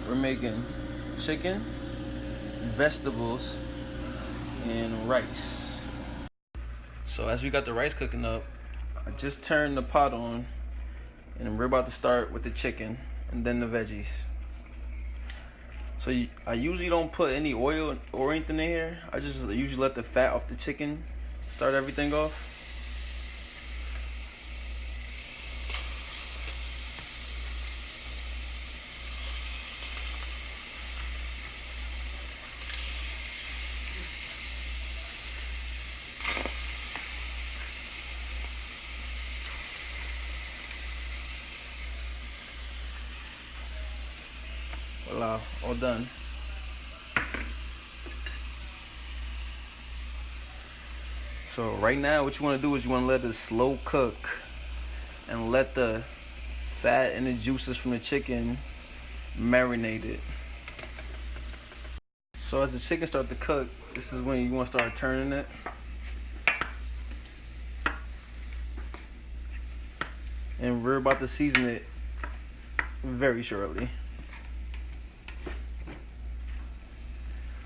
we're making chicken, vegetables, and rice. So as we got the rice cooking up, I just turned the pot on, and we're about to start with the chicken and then the veggies. So I usually don't put any oil or anything in here. I just usually let the fat off the chicken start everything off. Voila, all done. So right now what you want to do is you want to let it slow cook and let the fat and the juices from the chicken marinate it. So as the chicken starts to cook, this is when you want to start turning it. And we're about to season it very shortly.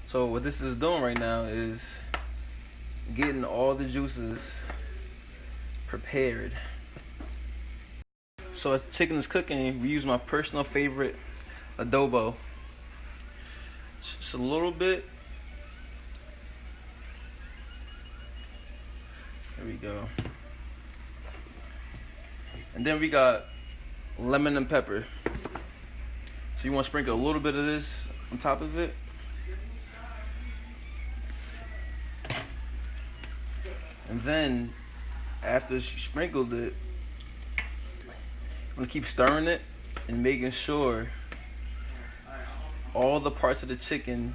So what this is doing right now is getting all the juices prepared. So as the chicken is cooking, we use my personal favorite adobo. Just a little bit. There we go. And then we got lemon and pepper. So you want to sprinkle a little bit of this on top of it. And then, after she sprinkled it, I'm gonna keep stirring it and making sure all the parts of the chicken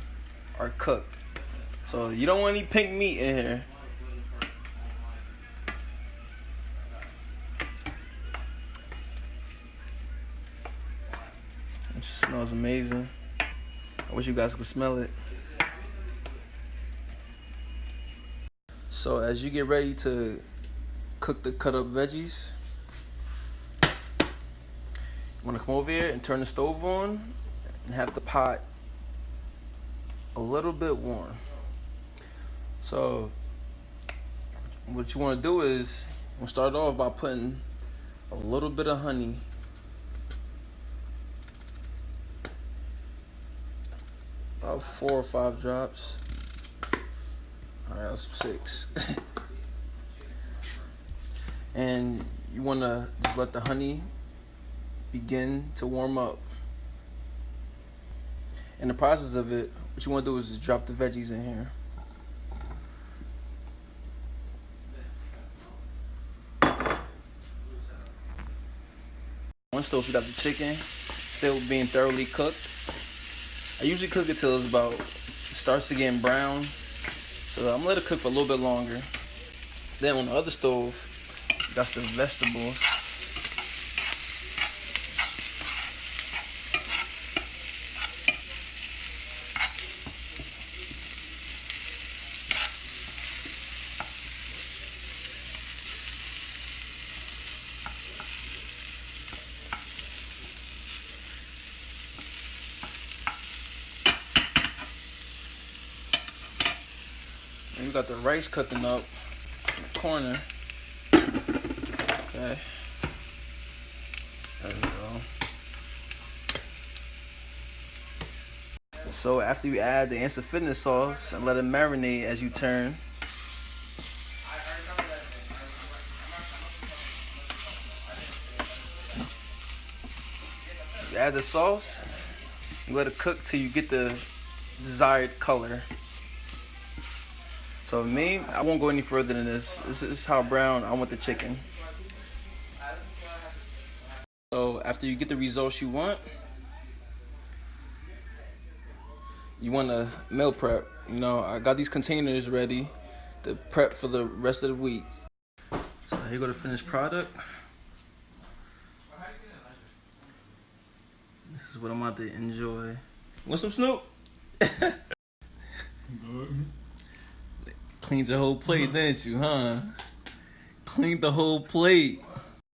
are cooked. So you don't want any pink meat in here. It smells amazing. I wish you guys could smell it. So as you get ready to cook the cut up veggies, you want to come over here and turn the stove on and have the pot a little bit warm. So what you want to do is we'll start off by putting a little bit of honey . About 4 or 5 drops. Alright, that's 6. And you want to just let the honey begin to warm up. In the process of it, what you want to do is just drop the veggies in here. Once though, if you got the chicken still being thoroughly cooked, I usually cook it till it's about starts to get brown. So I'm gonna let it cook for a little bit longer. Then on the other stove, that's the vegetables. And we got the rice cooking up in the corner. Okay. There we go. So after you add the instant fitness sauce and let it marinate as you turn, you add the sauce, you let it cook till you get the desired color. So me, I won't go any further than this. This is how brown I want the chicken. So after you get the results you want to meal prep. You know, I got these containers ready to prep for the rest of the week. So here go the finished product. This is what I'm about to enjoy. Want some Snoop? Cleaned your whole plate, didn't you, huh? Cleaned the whole plate.